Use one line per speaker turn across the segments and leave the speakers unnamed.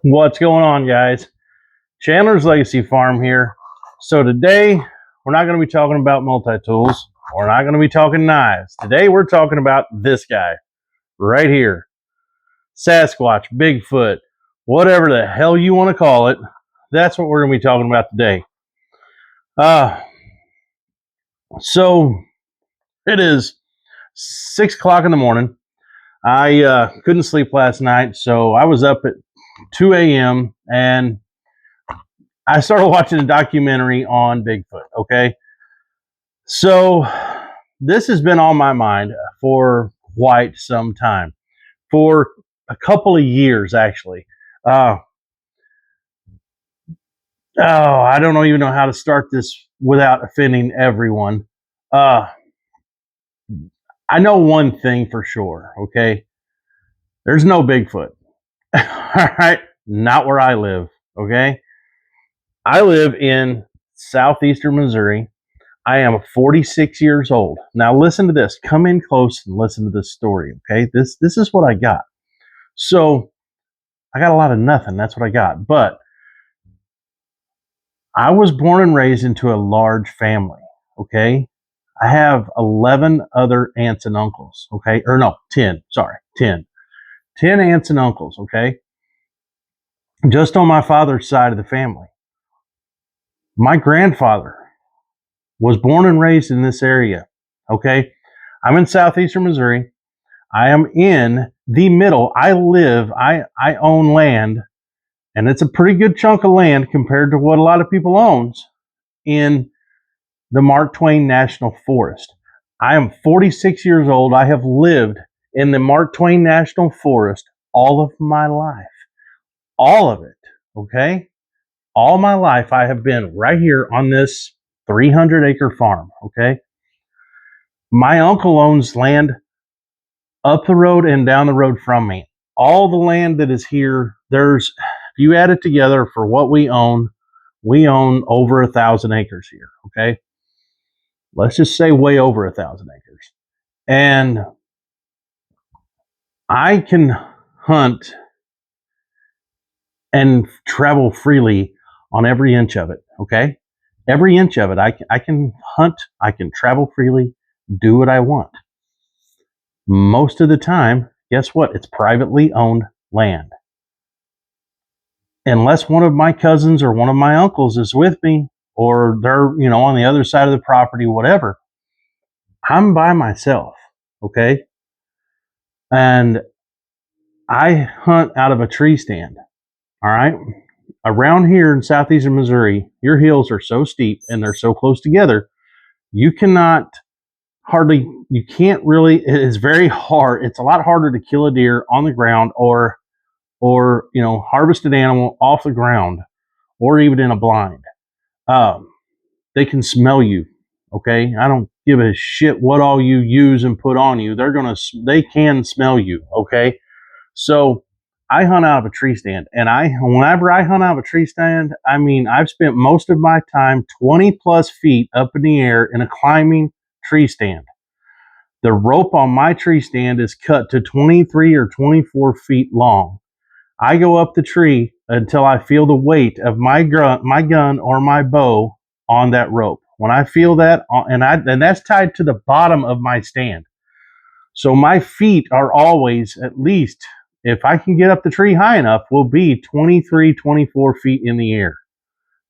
What's going on, guys? Chandler's Legacy Farm here. So today we're not going to be talking about multi-tools. We're not going to be talking knives. Today we're talking about this guy right here. Sasquatch, Bigfoot, whatever the hell you want to call it. That's what we're going to be talking about today. So it is 6 o'clock in the morning. I couldn't sleep last night, so I was up at 2 a.m. and I started watching a documentary on Bigfoot, okay? So this has been on my mind for quite some time, for a couple of years, actually. I don't even know how to start this without offending everyone. I know one thing for sure, okay? There's no Bigfoot. All right? Not where I live, okay? I live in southeastern Missouri. I am 46 years old. Now listen to this. Come in close and listen to this story, okay? This is what I got. So I got a lot of nothing. That's what I got. But I was born and raised into a large family, okay? I have 11 other aunts and uncles, okay? Or no, 10. Sorry, 10. 10 aunts and uncles, okay? Just on my father's side of the family. My grandfather was born and raised in this area, okay? I'm in southeastern Missouri. I am in the middle. I own land, and it's a pretty good chunk of land compared to what a lot of people owns in the Mark Twain National Forest. I am 46 years old. I have lived in the Mark Twain National Forest all of my life. All of it, okay? All my life I have been right here on this 300-acre farm, okay? My uncle owns land up the road and down the road from me. All the land that is here, if you add it together for what we own over 1,000 acres here, okay? Let's just say way over 1,000 acres. And I can hunt and travel freely on every inch of it, okay? Every inch of it. I can hunt, I can travel freely, do what I want. Most of the time, guess what? It's privately owned land. Unless one of my cousins or one of my uncles is with me, or they're, on the other side of the property, whatever, I'm by myself, okay? And I hunt out of a tree stand, all right? Around here in southeastern Missouri, your hills are so steep and they're so close together, you can't really, it is very hard. It's a lot harder to kill a deer on the ground or harvest an animal off the ground or even in a blind. They can smell you, okay? I don't give a shit what all you use and put on you. They can smell you, okay? So I hunt out of a tree stand, and whenever I hunt out of a tree stand, I mean, I've spent most of my time 20 plus feet up in the air in a climbing tree stand. The rope on my tree stand is cut to 23 or 24 feet long. I go up the tree until I feel the weight of my gun or my bow on that rope. When I feel that, and that's tied to the bottom of my stand. So my feet are always, at least, if I can get up the tree high enough, will be 23, 24 feet in the air.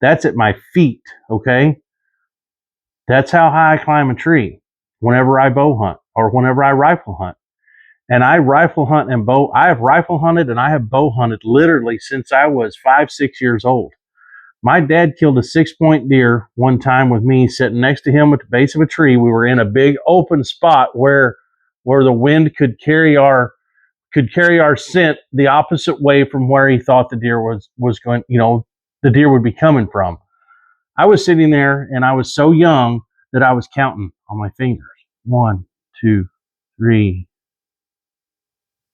That's at my feet, okay? That's how high I climb a tree whenever I bow hunt or whenever I rifle hunt. And I rifle hunt and bow. I have rifle hunted and I have bow hunted literally since I was 5, 6 years old. My dad killed a 6-point deer one time with me sitting next to him at the base of a tree. We were in a big open spot where the wind could carry our scent the opposite way from where he thought the deer was going, the deer would be coming from. I was sitting there and I was so young that I was counting on my fingers. 1, 2, 3,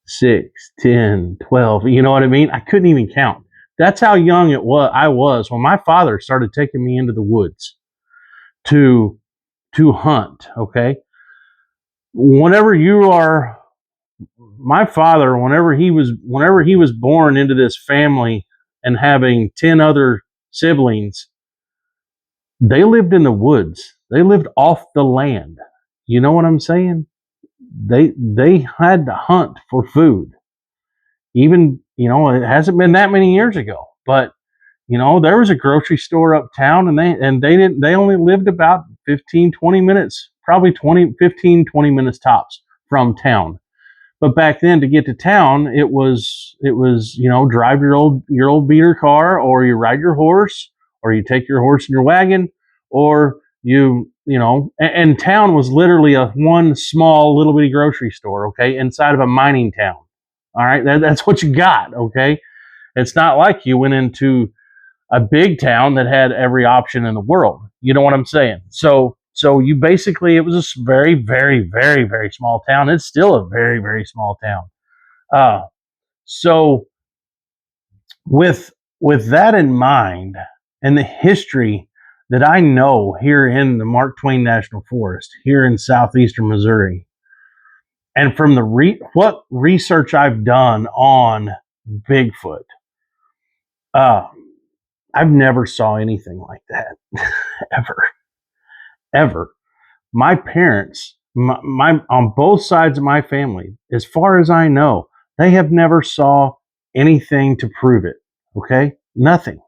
6, 10, 12. You know what I mean? I couldn't even count. That's how young I was when my father started taking me into the woods to hunt, okay? My father, whenever he was born into this family and having 10 other siblings, they lived in the woods. They lived off the land. You know what I'm saying? They had to hunt for food. Even, it hasn't been that many years ago, but there was a grocery store uptown, and they only lived about 15, 20 minutes, probably 15, 20 minutes tops from town. But back then, to get to town, it was drive your old beater car, or you ride your horse, or you take your horse in your wagon, or and town was literally a one small little bitty grocery store, okay, inside of a mining town. All right, that's what you got, okay. It's not like you went into a big town that had every option in the world. You know what I'm saying? So you basically, it was a very, very, very, very small town. It's still a very, very small town. Uh, so with that in mind, and the history that I know here in the Mark Twain National Forest, here in southeastern Missouri, and from what research I've done on Bigfoot, uh, I've never saw anything like that ever, ever. My parents, my on both sides of my family, as far as I know, they have never saw anything to prove it. Okay, nothing.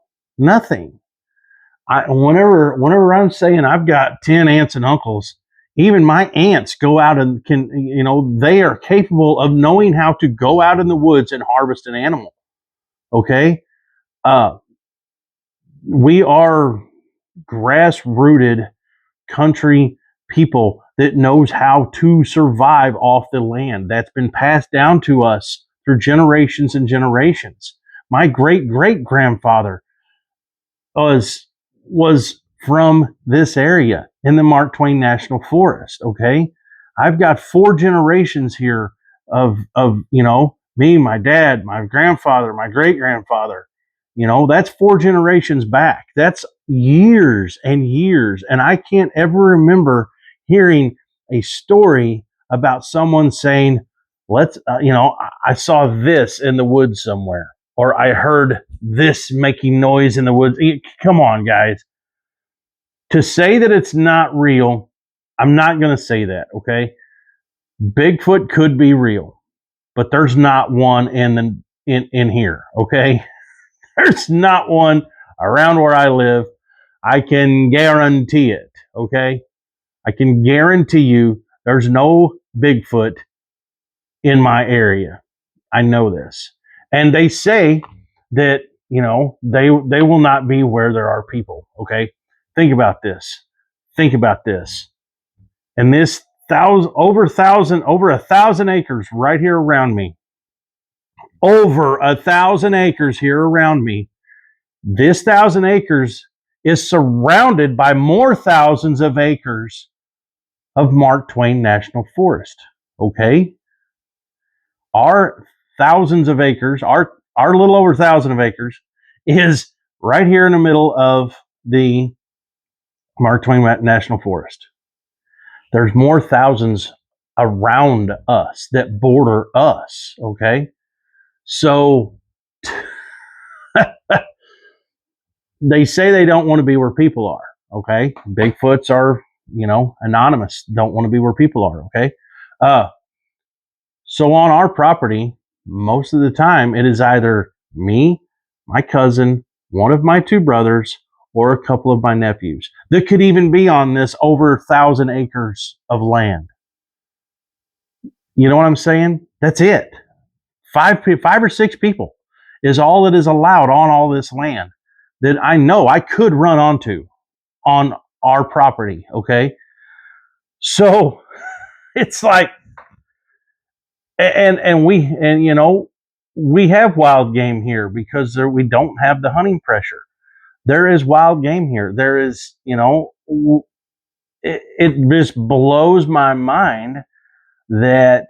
Whenever I'm saying I've got 10 aunts and uncles, even my aunts go out and they are capable of knowing how to go out in the woods and harvest an animal. Okay, uh, we are grass-rooted country people that knows how to survive off the land. That's been passed down to us through generations and generations. My great great grandfather was from this area in the Mark Twain National Forest. Okay, I've got 4 generations here of me, my dad, my grandfather, my great grandfather. That's 4 generations back. That's years and years, and I can't ever remember hearing a story about someone saying, I saw this in the woods somewhere, or I heard this making noise in the woods. Come on, guys. To say that it's not real, I'm not going to say that, okay? Bigfoot could be real, but there's not one in here, okay? There's not one around where I live. I can guarantee it, okay? I can guarantee you there's no Bigfoot in my area. I know this. And they say that, they will not be where there are people, okay? Think about this. Think about this. And this over a thousand acres right here around me. Over 1,000 acres here around me. This 1,000 acres is surrounded by more thousands of acres of Mark Twain National Forest. Okay? Our thousands of acres, our little over 1,000 of acres, is right here in the middle of the Mark Twain National Forest. There's more thousands around us that border us. Okay? So they say they don't want to be where people are. Okay? Bigfoots are, anonymous, don't want to be where people are. Okay? So on our property, most of the time, it is either me, my cousin, one of my 2 brothers, or a couple of my nephews that could even be on this over 1,000 acres of land. You know what I'm saying? That's it. 5 or 6 people is all that is allowed on all this land that I know I could run onto on our property. Okay. So it's like, and we have wild game here because we don't have the hunting pressure. There is wild game here. There is, it just blows my mind that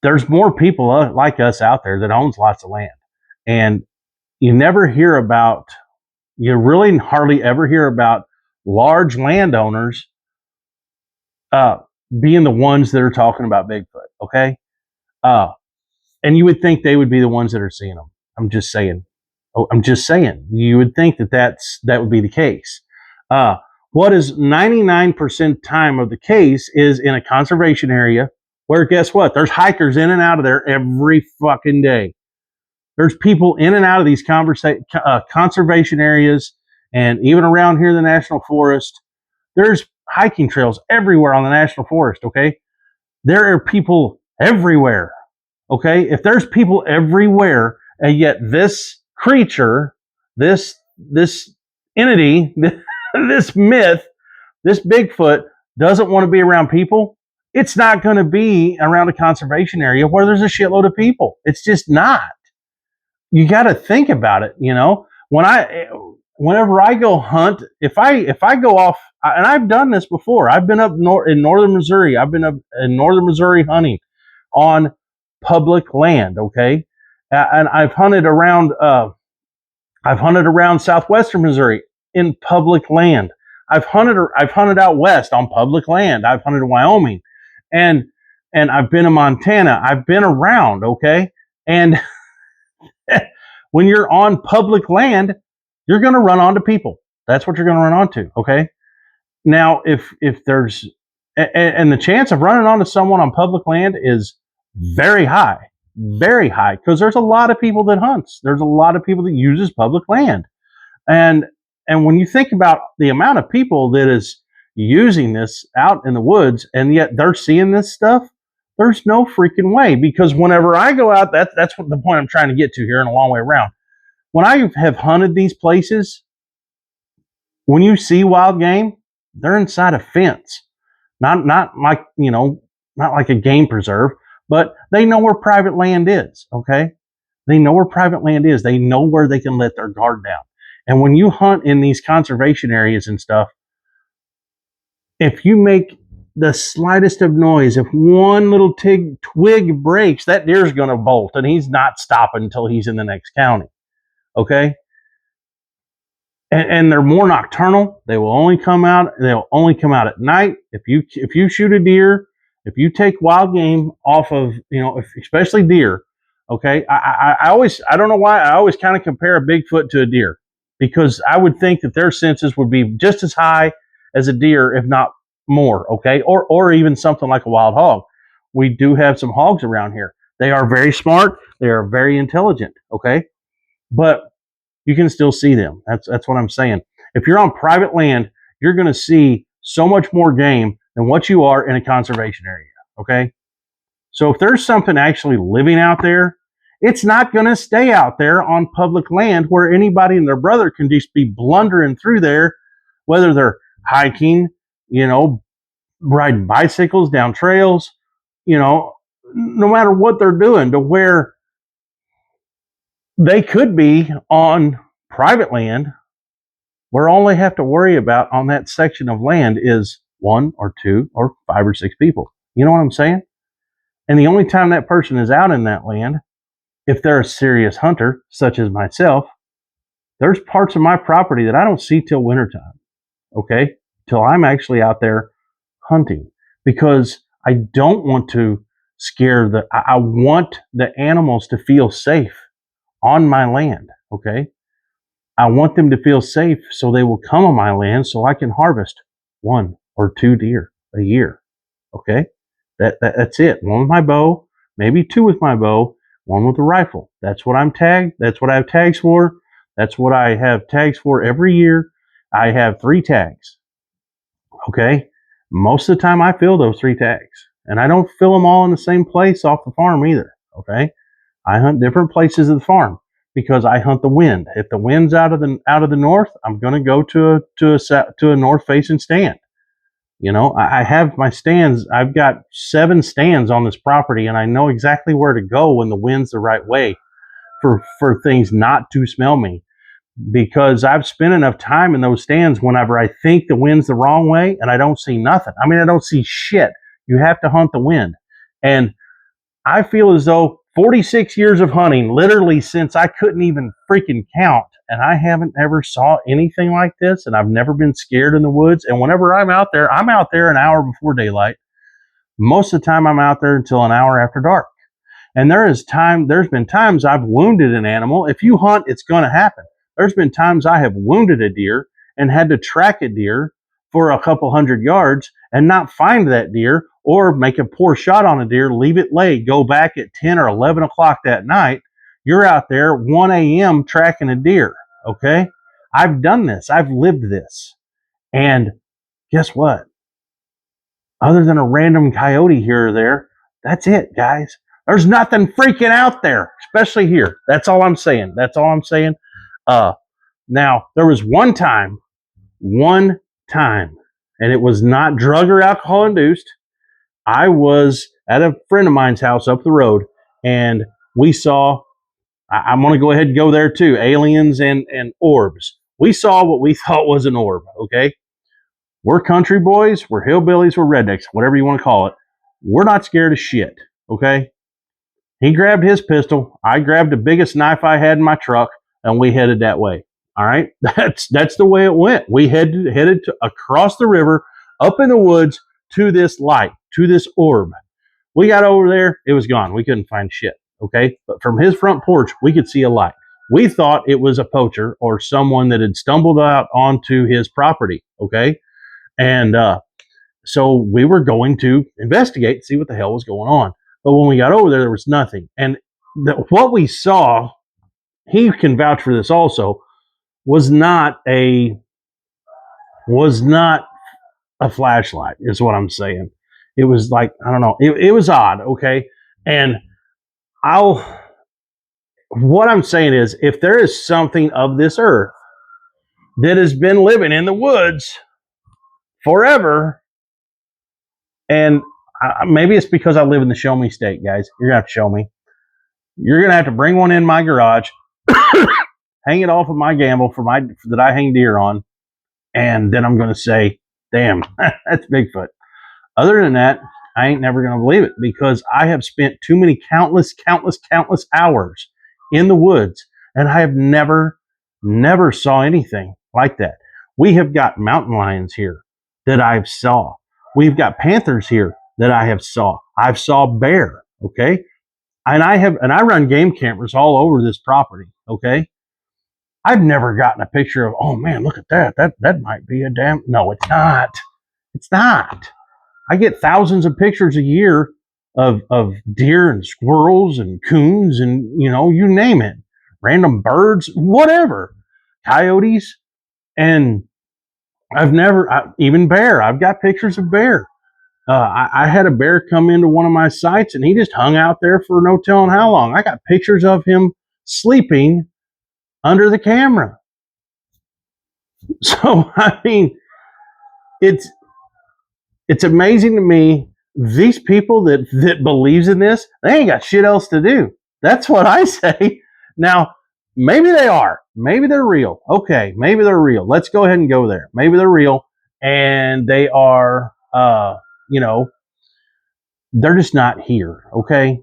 there's more people like us out there that owns lots of land, and you really hardly ever hear about large landowners being the ones that are talking about Bigfoot. Okay. And you would think they would be the ones that are seeing them. I'm just saying. Oh, I'm just saying. You would think that would be the case. What is 99% time of the case is in a conservation area where, guess what? There's hikers in and out of there every fucking day. There's people in and out of these conservation areas, and even around here in the national forest, there's hiking trails everywhere on the national forest. Okay, there are people everywhere. Okay, if there's people everywhere, and yet this creature, this entity, this myth, this Bigfoot doesn't want to be around people, it's not going to be around a conservation area where there's a shitload of people. It's just not. You got to think about it. Whenever I go hunt, if I go off, and I've done this before, I've been up in northern Missouri. I've been up in northern Missouri hunting on public land. Okay, and I've hunted around. I've hunted around southwestern Missouri in public land. I've hunted out west on public land. I've hunted in Wyoming, and I've been in Montana. I've been around. Okay, and when you're on public land, you're going to run onto people. That's what you're going to run onto. Okay. Now, if there's, and the chance of running onto someone on public land is very high, because there's a lot of people that hunts. There's a lot of people that uses public land. And when you think about the amount of people that is using this out in the woods, and yet they're seeing this stuff, there's no freaking way. Because whenever I go out, that's what the point I'm trying to get to here in a long way around. When I have hunted these places, when you see wild game, they're inside a fence. Not like, not like a game preserve, but they know where private land is, okay? They know where private land is. They know where they can let their guard down. And when you hunt in these conservation areas and stuff, if you make the slightest of noise, if one little twig breaks, that deer's going to bolt, and he's not stopping until he's in the next county. Okay, and they're more nocturnal. They'll only come out at night. If you shoot a deer, if you take wild game off of, especially deer. Okay, I don't know why I always kind of compare a Bigfoot to a deer, because I would think that their senses would be just as high as a deer, if not more. Okay, or even something like a wild hog. We do have some hogs around here. They are very smart. They are very intelligent. Okay, but you can still see them. That's what I'm saying. If you're on private land, you're going to see so much more game than what you are in a conservation area. Okay, so if there's something actually living out there, it's not going to stay out there on public land where anybody and their brother can just be blundering through there, whether they're hiking, riding bicycles down trails, no matter what they're doing, to where they could be on private land, where all they have to worry about on that section of land is 1 or 2 or 5 or 6 people. You know what I'm saying? And the only time that person is out in that land, if they're a serious hunter, such as myself, there's parts of my property that I don't see till wintertime. Okay? Till I'm actually out there hunting, because I don't want to scare I want the animals to feel safe on my land. Okay? I want them to feel safe, so they will come on my land so I can harvest 1 or 2 deer a year. Okay? That's it. 1 with my bow, maybe 2 with my bow, 1 with a rifle. That's what I'm tagged. That's what I have tags for. That's what I have tags for every year. I have 3 tags. Okay? Most of the time I fill those 3 tags. And I don't fill them all in the same place off the farm either. Okay? I hunt different places of the farm, because I hunt the wind. If the wind's out of the north, I'm going to go to a north facing stand. I have my stands. I've got 7 stands on this property, and I know exactly where to go when the wind's the right way for things not to smell me, because I've spent enough time in those stands whenever I think the wind's the wrong way and I don't see nothing. I mean, I don't see shit. You have to hunt the wind. And I feel as though 46 years of hunting, literally since I couldn't even freaking count, and I haven't ever saw anything like this, and I've never been scared in the woods. And whenever I'm out there an hour before daylight. Most of the time I'm out there until an hour after dark. And there's been times I've wounded an animal. If you hunt, it's going to happen. There's been times I have wounded a deer and had to track a deer for a couple hundred yards and not find that deer, or make a poor shot on a deer, leave it lay, go back at 10 or 11 o'clock that night. You're out there 1 a.m. tracking a deer. Okay. I've done this. I've lived this. And guess what? Other than a random coyote here or there, that's it, guys. There's nothing freaking out there, especially here. That's all I'm saying. That's all I'm saying. Now, there was one time, and it was not drug or alcohol induced. I was at a friend of mine's house up the road, and we saw, I'm going to go ahead and go there too, aliens and orbs. We saw what we thought was an orb, okay? We're country boys, we're hillbillies, we're rednecks, whatever you want to call it. We're not scared of shit, okay? He grabbed his pistol. I grabbed the biggest knife I had in my truck, and we headed that way. All right, that's the way it went. We headed across the river, up in the woods, to this light, to this orb. We got over there, it was gone. We couldn't find shit. Okay, but from his front porch, we could see a light. We thought it was a poacher or someone that had stumbled out onto his property. Okay, and so we were going to investigate, see what the hell was going on. But when we got over there, there was nothing. And what we saw, he can vouch for this also, was not a flashlight, is what I'm saying. It was like, I don't know, it was odd, okay? And what I'm saying is, if there is something of this earth that has been living in the woods forever, and maybe it's because I live in the show me state, guys. You're going to have to show me. You're going to have to bring one in my garage, hang it off of my gamble that I hang deer on, and then I'm going to say, damn, that's Bigfoot. Other than that, I ain't never going to believe it, because I have spent too many countless hours in the woods, and I have never saw anything like that. We have got mountain lions here that I've saw. We've got panthers here that I have saw. I've saw bear, okay? And I run game cameras all over this property, okay? I've never gotten a picture of, oh man, look at that. That might be a damn, no, it's not. It's not. I get thousands of pictures a year of deer and squirrels and coons and, you name it. Random birds, whatever. Coyotes. And even bear. I've got pictures of bear. I had a bear come into one of my sites, and he just hung out there for no telling how long. I got pictures of him sleeping under the camera. So, I mean, it's amazing to me, these people that believes in this, they ain't got shit else to do. That's what I say. Now, maybe they are. Maybe they're real. Okay, maybe they're real. Let's go ahead and go there. Maybe they're real, and they are, they're just not here, okay?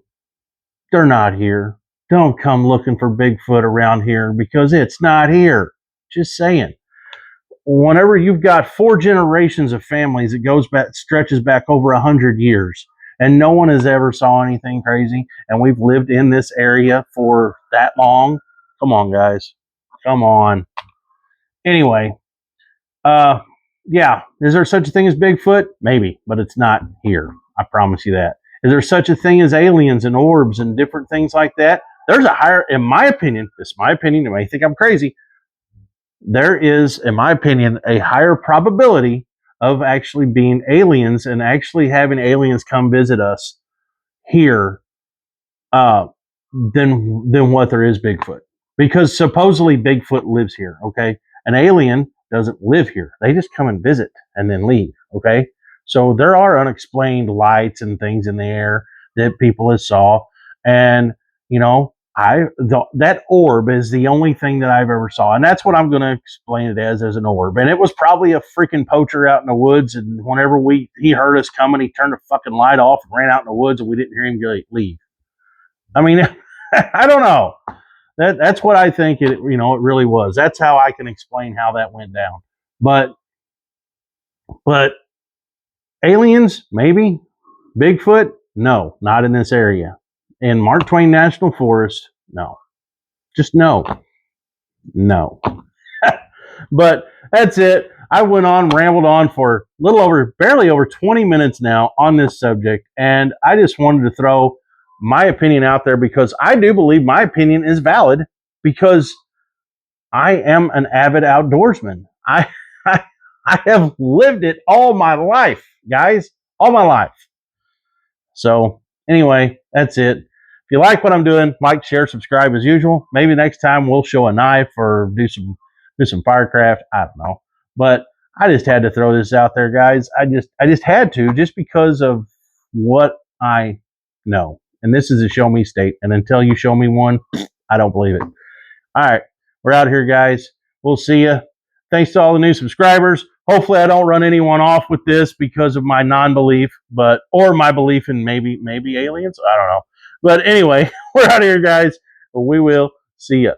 They're not here. Don't come looking for Bigfoot around here, because it's not here. Just saying. Whenever you've got 4 generations of families, it stretches back over 100 years, and no one has ever saw anything crazy, and we've lived in this area for that long. Come on, guys. Come on. Anyway, yeah, is there such a thing as Bigfoot? Maybe, but it's not here. I promise you that. Is there such a thing as aliens and orbs and different things like that? There's a higher, in my opinion, this is my opinion, you may think I'm crazy, there is, in my opinion, a higher probability of actually being aliens and actually having aliens come visit us here than what there is Bigfoot. Because supposedly Bigfoot lives here, okay? An alien doesn't live here. They just come and visit and then leave, okay? So there are unexplained lights and things in the air that people have saw. And, that orb is the only thing that I've ever saw. And that's what I'm going to explain it as an orb. And it was probably a freaking poacher out in the woods. And whenever he heard us coming, he turned the fucking light off and ran out in the woods, and we didn't hear him leave. I mean, I don't know. That's what I think it really was. That's how I can explain how that went down. But aliens, maybe. Bigfoot, no, not in this area. in Mark Twain National Forest, no. Just no. No. But that's it. I went on, rambled on for barely over 20 minutes now on this subject. And I just wanted to throw my opinion out there because I do believe my opinion is valid because I am an avid outdoorsman. I, I have lived it all my life, guys, all my life. So anyway, that's it. If you like what I'm doing, like, share, subscribe as usual. Maybe next time we'll show a knife or do some firecraft. I don't know. But I just had to throw this out there, guys. I just had to, just because of what I know. And this is a show me state. And until you show me one, I don't believe it. All right. We're out here, guys. We'll see you. Thanks to all the new subscribers. Hopefully I don't run anyone off with this because of my non-belief, or my belief in maybe aliens. I don't know. But anyway, we're out here, guys. We will see you.